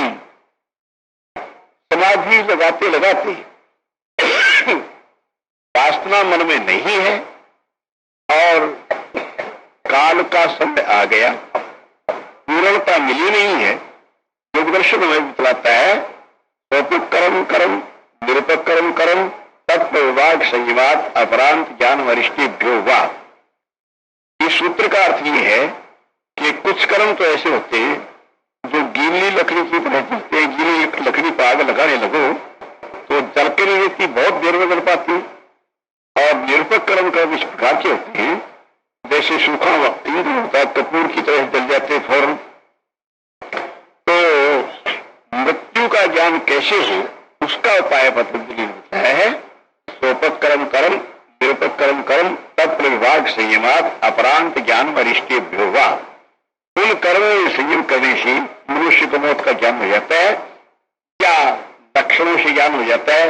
समाधि लगाते लगाते वासना मन में नहीं है और काल का समय आ गया, पूर्णता मिली नहीं है, योगदर्शन हमें बतलाता है स्वपकर्म कर्म निरुपकर्म कर्म तत्प्रभाग संयमात अपरांत ज्ञान वरिष्ठेभ्यो वा। इस सूत्र का अर्थ यह है कि कुछ कर्म तो ऐसे होते हैं जो गीली लकड़ी की तरह चलते हैं। गीली लकड़ी पर आग लगाने लगो तो जल के नहीं रहती, बहुत देर में जल पाती। और निरुपक कर्म कर्म इस प्रकार के होते हैं जैसे सूखा ईंधन होता है, कपूर की तरह जल जाते फौरन। तो मृत्यु का ज्ञान कैसे है उसका उपाय पतंजलि ने बताया है। सोपक कर्म कर्म निरुपक कर्म कर्म तत्प्रभाग संयमात अपरांत ज्ञान वरिष्ठेभ्यो वा। उन कर्मों में संयम करने से मनुष्य को मौत का ज्ञान हो जाता है। क्या लक्षणों से ज्ञान हो जाता है?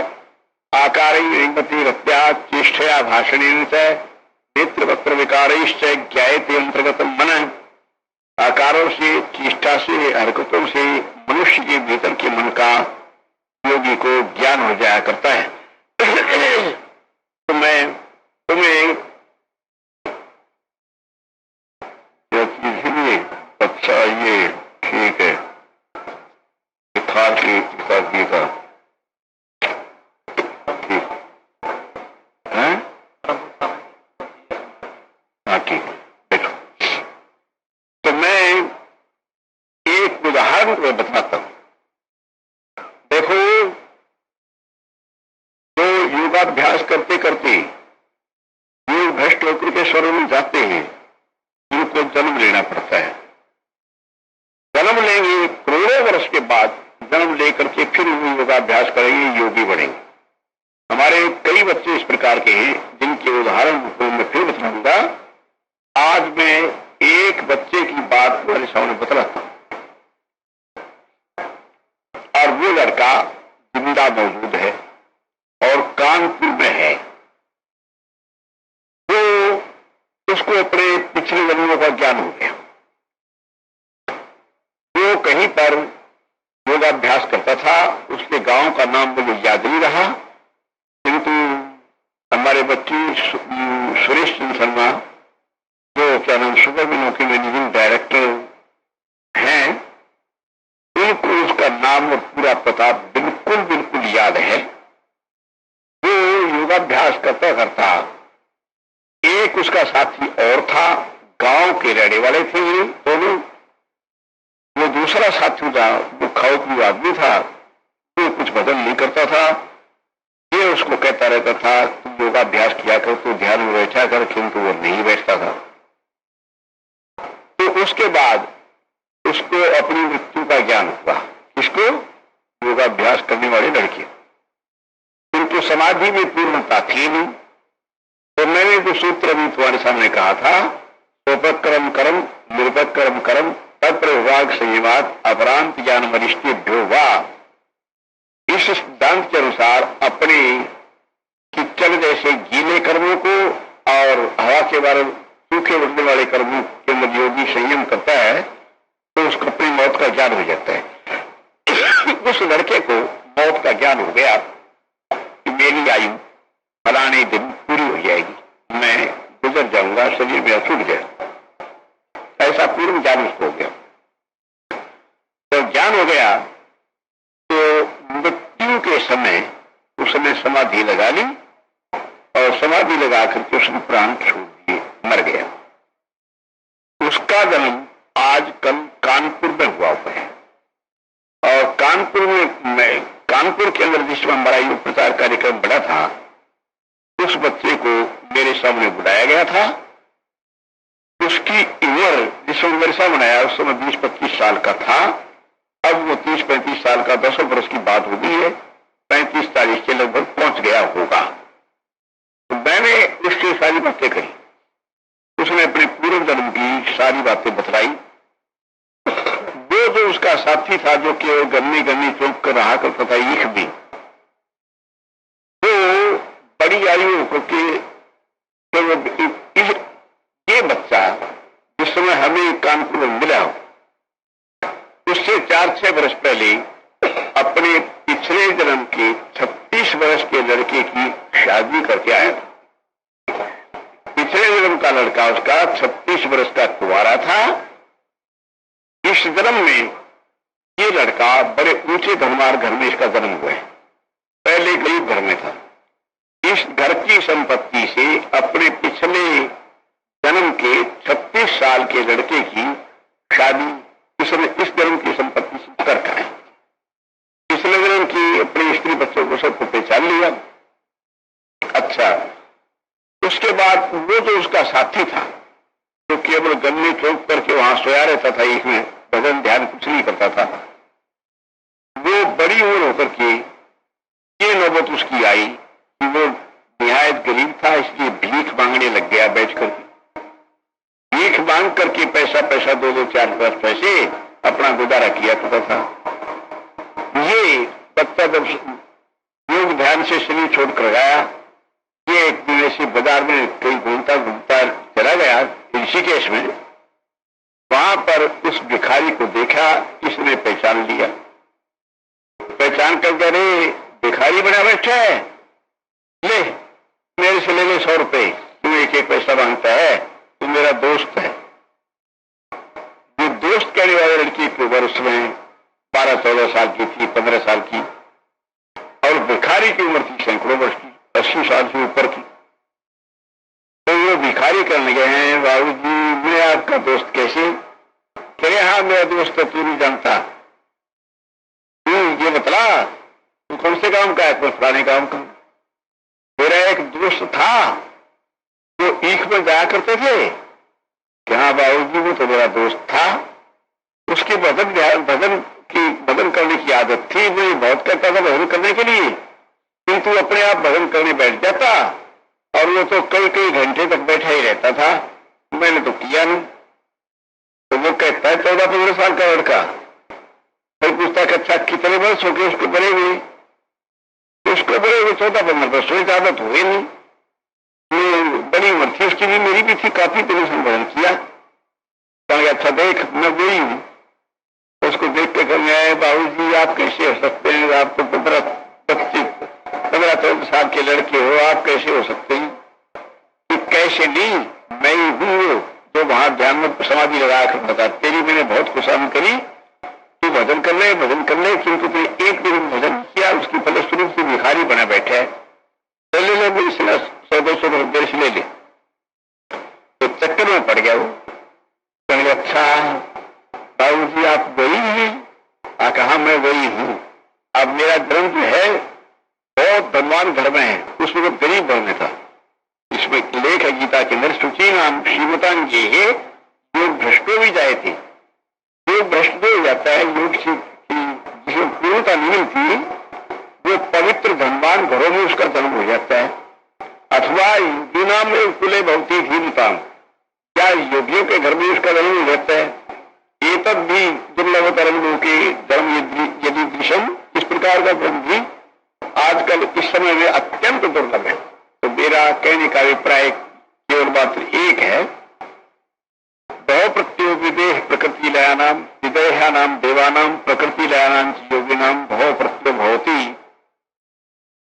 आकारेण रत्या चेष्टया भाषणेन च नेत्र वक्र विकारैश्च ज्ञायते अंतर्गत मन। आकारों से, चेष्टा से, हरकतों से मनुष्य के भीतर के मन का योगी को ज्ञान हो जाया करता है। तो मैं तुम्हें इसलिए अच्छा ये ठीक है थार की एकाग्री का ठीक है। हाँ ठीक है। देखो तो मैं एक उदाहरण को बताता हूं। देखो तो योगाभ्यास करते करते योग भ्रष्ट होकर के स्वर्ग में जाते हैं, उनको जन्म लेना पड़ता है। जन्म लेंगे, करोड़ों वर्ष के बाद जन्म लेकर के फिर वो योगाभ्यास करेंगे, योगी बनेंगे। हमारे कई बच्चे इस प्रकार के हैं जिनके उदाहरण को मैं फिर बताऊंगा। आज मैं एक बच्चे की बात तुम्हारे सामने बतलाता हूं, और वो लड़का जिंदा मौजूद है और कानपुर में है। तो उसको अपने पिछले जन्मों का ज्ञान हो गया। वो कहीं पर योगाभ्यास करता था, उसके गांव का नाम मुझे याद नहीं रहा, किंतु हमारे बच्चे सुरेश चंद्र शर्मा जो क्या नाम सुपरमेनों के मैनेजिंग डायरेक्टर हैं, उनको उसका नाम और पूरा पता बिल्कुल बिल्कुल याद है। वो योगाभ्यास करता करता एक उसका साथी और था, गांव के रहने वाले थे ये दोनों। वो दूसरा साथी था, वो खाऊ आदमी था, वो कुछ बदल नहीं करता था। ये उसको कहता रहता था तुम योगाभ्यास किया कर, तो ध्यान में बैठा कर, किंतु वो नहीं बैठता था। तो उसके बाद उसको अपनी मृत्यु का ज्ञान हुआ। किसको? योगाभ्यास करने वाले लड़के। किंतु समाधि में पूर्णता थी नहीं। तो मैंने जो सूत्र अभी तुम्हारे सामने कहा था, सोपक्रम कर्म निरपक्रम कर्म तत्प्रभाग संयमात अपरांत ज्ञान वरिष्ठेभ्यो वा, इस सिद्धांत के अनुसार अपने किचड़ जैसे गीले कर्मों को और हवा के बारे सूखे उड़ने वाले कर्मों के अंदर योगी संयम करता है तो उसको अपनी मौत का ज्ञान हो जाता है। उस लड़के को मौत का ज्ञान हो गया कि मेरी आयु फलाने दिन पूरी हो जाएगी, मैं गुजर जाऊंगा, शरीर मेरा छूट जाए। ऐसा पूर्ण ज्ञान उसको हो गया। तो ज्ञान हो गया तो मृत्यु के समय उसने समाधि लगा ली और समाधि लगा करके उसने प्राण छोड़ दिए, मर गया। उसका जन्म आजकल कानपुर में हुआ है और कानपुर में कानपुर के अंदर जिस समय हमारा योग प्रचार कार्यक्रम बड़ा था, उस बच्चे को मेरे सामने बुलाया गया था। उसकी उम्र जिस समय मेरे सामने आया उस समय 20-25 साल का था। अब वो 30-35 साल का 10 वर्ष की बात हो गई है, 35-40 के लगभग पहुंच गया होगा। तो मैंने उसकी सारी बातें कही, उसने अपने पूर्व जन्म की सारी बातें बतलाई। वो जो उसका साथी था जो कि गन्नी गन्नी चौंक कर रहा करता था, ईख भी, वो बड़ी आयु होकर के ये बच्चा जिस समय हमें कानपुर में मिला उससे 4-6 वर्ष पहले अपने पिछले जन्म के 36 वर्ष के लड़के की शादी करके आया था। पिछले जन्म का लड़का उसका 36 वर्ष का कुंवारा था। इस जन्म में ये लड़का बड़े ऊंचे धनवार घर में इसका जन्म हुआ है, पहले गरीब घर में था। इस घर की संपत्ति से अपने पिछले जन्म के 36 साल के लड़के की शादी इसने इस जन्म की संपत्ति से कर है। पिछले जन्म की अपने स्त्री बच्चों को सबको पहचान लिया। अच्छा, उसके बाद वो जो उसका साथी था जो केवल गन्ने चौक करके वहां सोया रहता था, इसमें भजन ध्यान कुछ नहीं करता था, वो बड़ी उम्र होकर के ये नौबत उसकी आई कि वो निहायत गरीब था, इसलिए भीख मांगने लग गया। बैठ करके भीख मांग करके पैसा 2-2, 4-5 पैसे अपना गुजारा किया करता था। ये बच्चा जब योग ध्यान से शरीर छोड़कर गया, ये एक दिन ऐसे बाजार में कहीं घूमता घूमता चला गया ऋषिकेश में। वहां पर उस भिखारी को देखा, इसने पहचान लिया। पहचान कर अरे भिखारी बना बैठा है, ले मेरे से ले 100 रुपए, तू एक एक पैसा मांगता है, तू मेरा दोस्त है। जो दोस्त कहने वाली लड़की की उम्र उसमें 12-14 साल की थी, 15 साल की, और भिखारी की उम्र थी सैकड़ों वर्ष की, 80 साल से ऊपर की। तो वो भिखारी करने गए हैं, बाबू जी मैं आपका दोस्त कैसे? कह रहे हाँ मेरा दोस्त है, तू नहीं जानता, तू ये बतला तू कौन से काम का है? तो फलाने काम का। मेरा एक दोस्त था जो ईख में जाया करते थे कि हाँ बाबू जी वो तो मेरा दोस्त था, उसकी भजन करने की आदत थी, वो बहुत करता था भजन करने के लिए, किंतु अपने आप भजन करने बैठ जाता और वो तो कई घंटे तक बैठा ही रहता था, मैंने तो किया नहीं। तो वो कहता है 14-15 साल का लड़का, फिर पूछता है अच्छा कितने वर्ष हो गए उसके बड़े हुए? उसको बड़े हुए 14-15 वर्ष हुए, ज्यादा तो हुए नहीं। बड़ी उम्र थी उसकी भी, मेरी भी थी, काफी दिनों से भजन किया। कहा अच्छा देख मैं वही हूं। उसको देख के कहने आए बाबू जी आप कैसे हो सकते हैं, आप तो 15-14 साल के लड़के हो, आप कैसे हो सकते हैं? कि कैसे नहीं, मैं ही हूं जो वहां ध्यान में समाधि लगा कर बता, तेरी मैंने बहुत खुशामद करी, तू भजन कर ले किंतु तूने एक दिन भजन किया, उसकी फलस्वरूप से भिखारी बना बैठा है, ले ले मेरे से 100-200 रुपये से ले ले। तो चक्कर में पड़ गया वो। कहने अच्छा बाबू जी आप वही हैं? कहा मैं वही हूं। अब मेरा जन्म जो है बहुत धनवान घर में है, उसमें तो गरीब घर में था। इसमें लेख है गीता के अंदर, शुचि नाम श्रीमतान ये है योग भ्रष्टो भी जाए थे। योग भ्रष्ट हो जाता है, योग जिसमें पूर्णता नहीं मिलती, वो पवित्र धनवान घरों में उसका जन्म हो जाता है। अथवा योगिना में कुले भवती धीमताम, क्या योगियों के घर में उसका जन्म हो जाता है। ये तब भी दुर्लभतरम लोके धर्म यदि दृश्यम, इस प्रकार का धर्म भी आजकल इस समय में अत्यंत दुर्लभ है। तो मेरा कहने का अभिप्राय केवल मात्र एक है, बहु प्रत्यो विदेह प्रकृति लयानाम विदेहानाम देवानाम प्रकृति लयानाम योगिनाम बहु प्रत्यो भवती।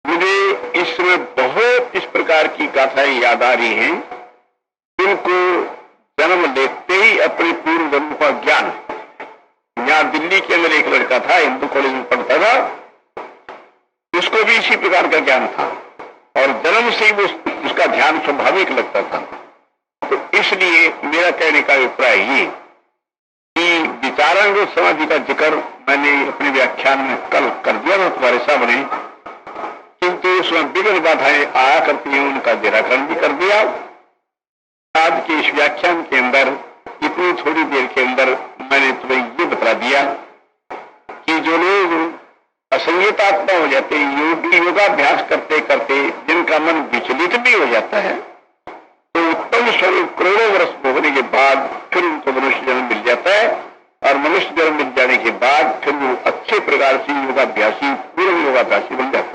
मुझे इस समय बहुत इस प्रकार की गाथाएं याद आ रही हैं, जिनको जन्म लेते ही अपने पूर्व जन्म का ज्ञान। यहाँ दिल्ली के अंदर एक लड़का था, हिंदू कॉलेज में पढ़ता था, उसको भी इसी प्रकार का ज्ञान था और जन्म से ही उसका ध्यान स्वाभाविक लगता था। तो इसलिए मेरा कहने का अभिप्राय ये कि विचारांग समाधि का जिक्र मैंने अपने व्याख्यान में कल कर दिया था तुम्हारे सामने, किंतु उसमें विघ्न बाधाएं आया करती हैं, उनका निराकरण भी कर दिया। आज के इस व्याख्यान के अंदर इतनी थोड़ी देर के अंदर मैंने तुम्हें ये बता दिया कि जो लोग असंयतात्मा हो जाते हैं, योगाभ्यास करते करते जिनका मन विचलित भी हो जाता है, तो उत्तम स्वरूप करोड़ों वर्ष भोगने के बाद फिर उनको मनुष्य जन्म मिल जाता है और मनुष्य जन्म मिल जाने के बाद फिर वो अच्छे प्रकार से योगाभ्यासी, पूर्ण योगाभ्यासी बन जाता है।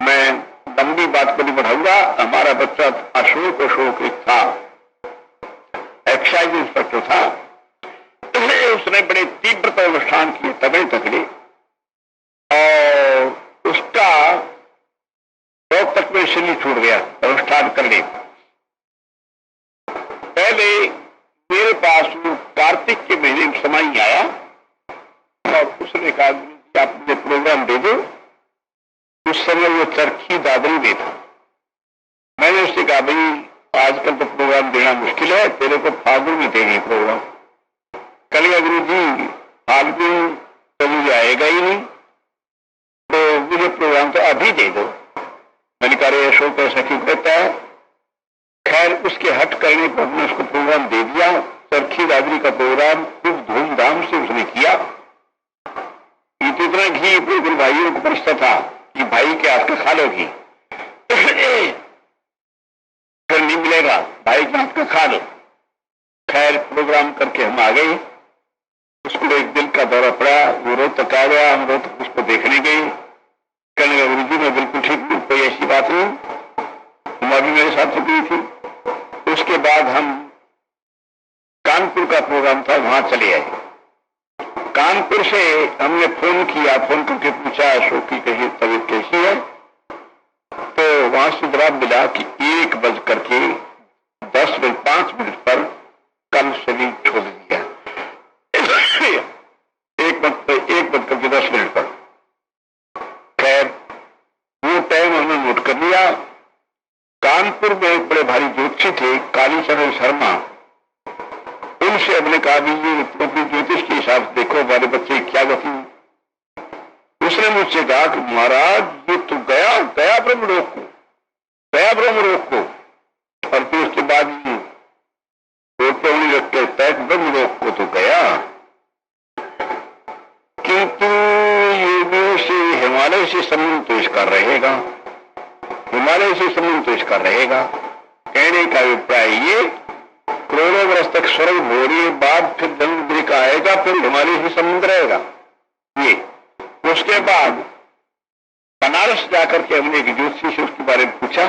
मैं लंबी बात को नहीं बढ़ाऊंगा। हमारा बच्चा अशोक एक था, एक्साइज इंस्पेक्टर था, उसने बड़े तीव्रता अनुष्ठान किए, तगड़े और उसका बहुत तक में शरीर छूट गया अनुष्ठान करने। पहले मेरे पास वो कार्तिक के महीने में समय आया और उसने कहा आप मुझे प्रोग्राम दे दो। उस समय वो चरखी दादरी में था। मैंने उससे कहा भाई आजकल तो प्रोग्राम देना मुश्किल है, तेरे को फागुन में देंगे प्रोग्राम। कल गुरु जी फागुन तो मुझे आएगा ही नहीं, तो मुझे प्रोग्राम तो अभी दे दो। मैंने कहा अशोक ऐसा क्यों कहता है। खैर उसके हट करने पर हमने उसको प्रोग्राम दे दिया। चरखी दादरी का प्रोग्राम खूब धूमधाम से उसने किया। इतना घी अपने गुरु भाइयों को परिस्था था कि भाई के हाथ का खा लो घी, फिर नहीं मिलेगा, भाई के हाथ का खा लो। खैर प्रोग्राम करके हम आ गए। उसको एक दिल का दौरा पड़ा, वो रोहतक आ गया, हम रोहतक उसको देखने गए। कहने लगा गुरु जी मैं बिल्कुल ठीक हूँ, कोई ऐसी बात नहीं, तुम अभी मेरे साथ रुकी थी। उसके बाद हम कानपुर का प्रोग्राम था, वहां चले आए। कानपुर से हमने फोन किया, फोन करके पूछा अशोक की कही तबीयत कैसी है, तो वहां से जवाब मिला कि 1:10:05 पर कल शरीर छोड़ दिया। 1:10 पर। खैर वो टाइम हमने नोट कर लिया। कानपुर में एक बड़े भारी ज्योतिषी थे कालीचरण शर्मा, उनसे हमने कहा भी ये अपनी ज्योतिष के हिसाब से देखो हमारे बच्चे क्या गति। उसने मुझसे कहा कि महाराज ये तो गया ब्रह्मलोक को, और फिर उसके बाद रखते तय ब्रह्मलोक को तो गया, किंतु योगियों से हिमालय से संबंध तो इसका रहेगा, कहने का अभिप्राय ये करोड़ों वर्ष तक स्वर्ग भोरी बाद फिर जन्म का आएगा, फिर हिमालय से संबंध रहेगा ये। उसके बाद बनारस जाकर के हमने एक ज्योतिषी से उसके बारे में पूछा,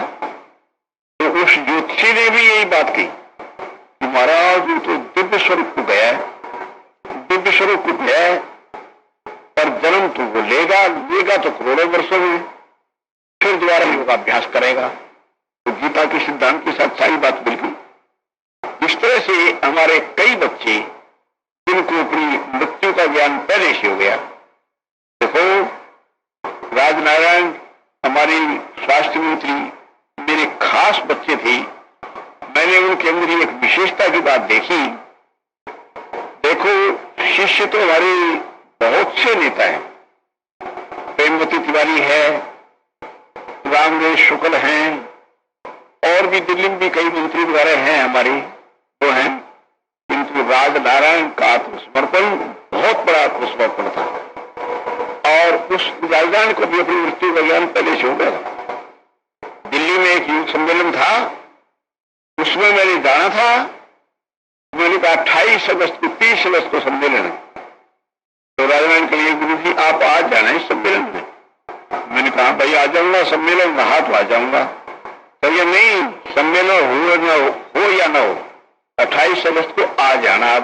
तो उस ज्योतिषी ने भी यही बात कही कि महाराज तो दिव्य स्वरूप को गया है, पर जन्म तो वो लेगा तो करोड़ों वर्षों में, फिर दोबारा योगाभ्यास करेगा। तो गीता के सिद्धांत के साथ सारी बात बिल्कुल। इस तरह से हमारे कई बच्चे जिनको अपनी मृत्यु का ज्ञान पहले से हो गया। देखो राजनारायण हमारी स्वास्थ्य मंत्री मेरे खास बच्चे थे, मैंने उनके अंदर एक विशेषता की बात देखी। देखो शिष्य तो हमारे बहुत से नेता हैं, प्रेमवती तिवारी है, रामदेव शुक्ल हैं, और भी दिल्ली में भी कई मंत्री वगैरह हैं हमारे वो हैं, किंतु राजनारायण का आत्मसमर्पण बहुत बड़ा आत्मसमर्पण था, और उस राजनारायण को भी अपनी मृत्यु का ज्ञान पहले से हो गया था। दिल्ली में एक युग सम्मेलन था, उसमें मैंने जाना था, मैंने कहा 28 अगस्त को 30 अगस्त को सम्मेलन है, तो राजनारायण के लिए गुरु जी आप आज जाना है इस सम्मेलन में। मैंने कहा भाई आ जाऊंगा, सम्मेलन रहा तो आ जाऊंगा। कहिए नहीं, सम्मेलन हो या ना हो 28 अगस्त को आ जाना आप।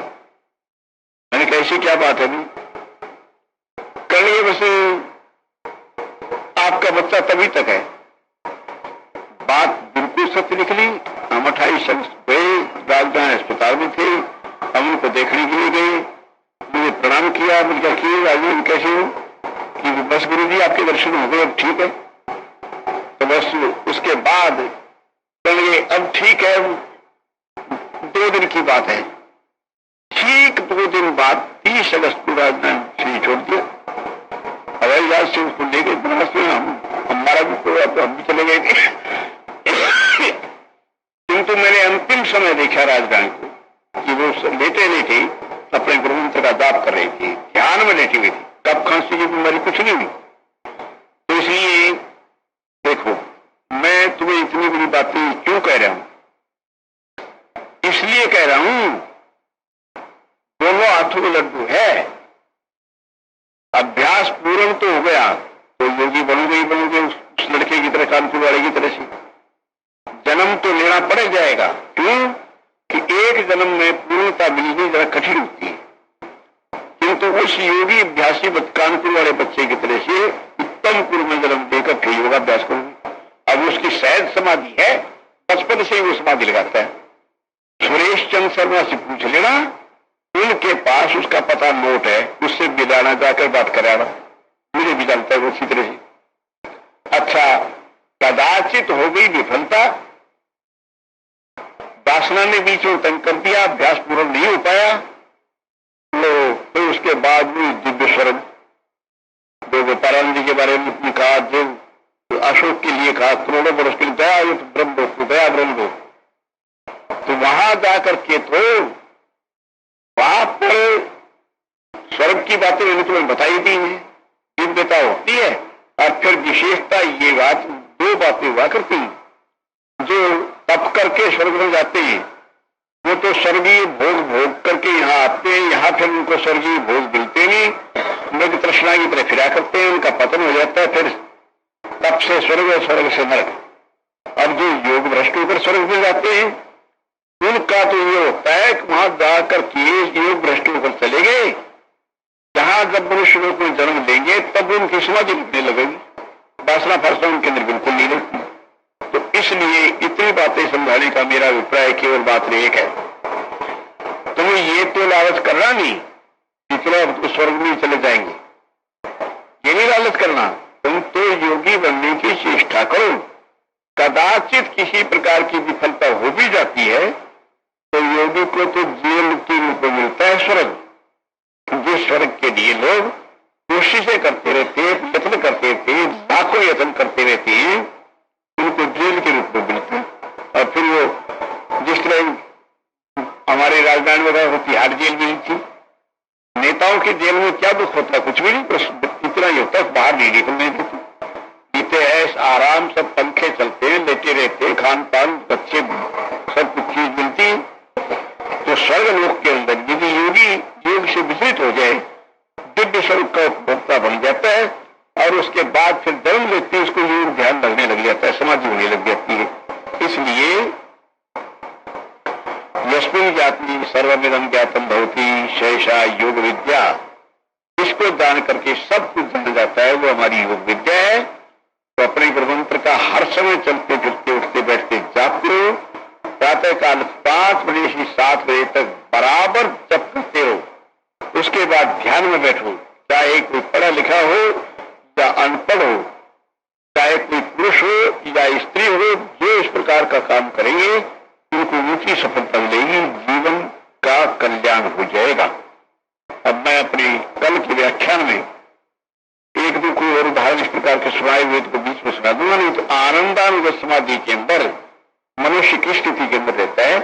मैंने कैसी क्या बात है? कल बस आपका बच्चा तभी तक है। बात बिल्कुल सत्य निकली। हम 28 अगस्त गए, राजधानी अस्पताल में थे, हम उनको देखने के लिए गए, मुझे प्रणाम किया, मुझे किए राजन कैसे हो, कि बस गुरु जी आपके दर्शन हो गए, अब ठीक है। तो बस उसके बाद कहिए अब ठीक है, 2 दिन की बात है, ठीक 2 दिन बाद 30 अगस्त को राजधानी से छोड़ दिया, हवाई जहाज से उसको ले गए बनारस में। हमारा भी पूरा तो हम भी चले गए थे, किंतु मैंने अंतिम समय देखा राजधानी को कि वो लेटे अपने गुरुमंत्र का जाप कर रही थी, ध्यान में लेटी हुई थी, कब खांसी की बीमारी कुछ नहीं हुई। तो इसलिए देखो मैं तुम्हें इतनी बड़ी बातें क्यों कह रहा हूं, इसलिए कह रहा हूं दोनों हाथों में लड्डू है। अभ्यास पूर्ण तो हो गया तो योगी बनोगे उस लड़के की तरह, कानपुर वाले की तरह से। जन्म तो लेना पड़ जाएगा, क्यों कि एक जन्म में पूर्णता मिलनी जरा कठिन होती है, किंतु उस योगी अभ्यासी कानपुर वाले बच्चे की तरह से उत्तम कुल में जन्म देकर फिर योगाभ्यास करोगे। अब उसकी सहज समाधि है, बचपन से ही वो समाधि लगाता है। सुरेश चंद्र शर्मा से पूछ लेना, उनके पास उसका पता नोट है, उससे बिलाना जाकर बात कराना, मुझे भी जानता है वो अच्छी तरह से। अच्छा कदाचित हो गई विफलता, वासना ने बीच में तंग कर दिया, अभ्यास पूर्ण नहीं हो पाया, तो फिर उसके बाद भी दिव्य स्वरूप जो गोपारायण जी के बारे में कहा, जो अशोक के लिए कहा, करोड़ों वर्ष के लिए गया ब्रह्मलोक, तो वहां जाकर के तो वहां पर स्वर्ग की बातें मैंने तुम्हें बताई दी है, दिव्यता होती है। और फिर विशेषता ये बात, 2 बातें हुआ करती हैं। जो तप करके स्वर्ग में जाते हैं वो तो स्वर्गीय भोग करके यहाँ आते हैं, यहाँ फिर उनको स्वर्गीय भोग मिलते नहीं, मृग तृष्णा की तरह फिरा करते हैं, उनका पतन हो जाता है, फिर तप से स्वर्ग और स्वर्ग से नरक। और जो योग भ्रष्ट होकर स्वर्ग में जाते हैं उनका तो ये होता है कि वहां जाकर के योग भ्रष्ट होकर चले गए, जहां जब मनुष्य लोग में जन्म लेंगे तब उनकी समाधि लगने लगेगी, वासना फरसा उनके अंदर बिल्कुल नहीं रहती। तो इसलिए इतनी बातें समझाने का मेरा अभिप्राय केवल बात एक है, तुम्हें ये तो लालच करना नहीं कि चलो अब तो स्वर्ग में चले जाएंगे, ये नहीं लालच करना। तुम तो योगी बनने की चेष्टा करो। कदाचित किसी प्रकार की विफलता हो भी जाती है तो योगी को तो जीवन मुक्ति रूप में मिलता है स्वर्ग, जिस स्वर्ग के लिए लोग कोशिशें करते रहते हैं, यत्न करते थे, लाखों यत्न करते रहते हैं, उनको जेल के रूप में मिलता है। और फिर वो जिस तरह हमारे राजधानी वगैरह को तिहाड़ जेल मिली थी, नेताओं की जेल में क्या दुख होता, कुछ भी नहीं, इतना ही होता, बाहर नहीं निकलने देते, जीते ऐस आराम, सब पंखे चलते हैं, लेटे रहते, खान पान बच्चे सब कुछ चीज मिलती। तो स्वर्ग लोक के अंदर यदि योगी योग से विचलित हो जाए, दिव्य स्वर्ग का उपभोक्ता बन जाता है और उसके बाद फिर जन्म लेते उसको योग ध्यान लगने लग जाता है, समाधि होने लग जाती है। इसलिए यस्मिन् ज्ञाति सर्वमिदं ज्ञातम भवति शेषा योग विद्या, इसको जान करके सब कुछ जाना जाता है, वो हमारी योग विद्या है। तो अपने गुरुमंत्र का हर समय चलते फिरते उठते बैठते जाप करो, प्रातः काल 5 बजे से 7 बजे तक बराबर जप करते हो। उसके बाद ध्यान में बैठो, चाहे कोई पढ़ा लिखा हो या अनपढ़ हो, चाहे कोई पुरुष हो या स्त्री हो, जो इस प्रकार का काम करेंगे उनको ऊंची सफलता मिलेगी, जीवन का कल्याण हो जाएगा। अब मैं अपने कल के व्याख्यान में एक दो कोई और उदाहरण इस प्रकार के सुनाए हुए को बीच में सुना दूंगा, नहीं तो आनंदानुगत समाधि के अंदर मनुष्य की स्थिति के अंदर रहता है।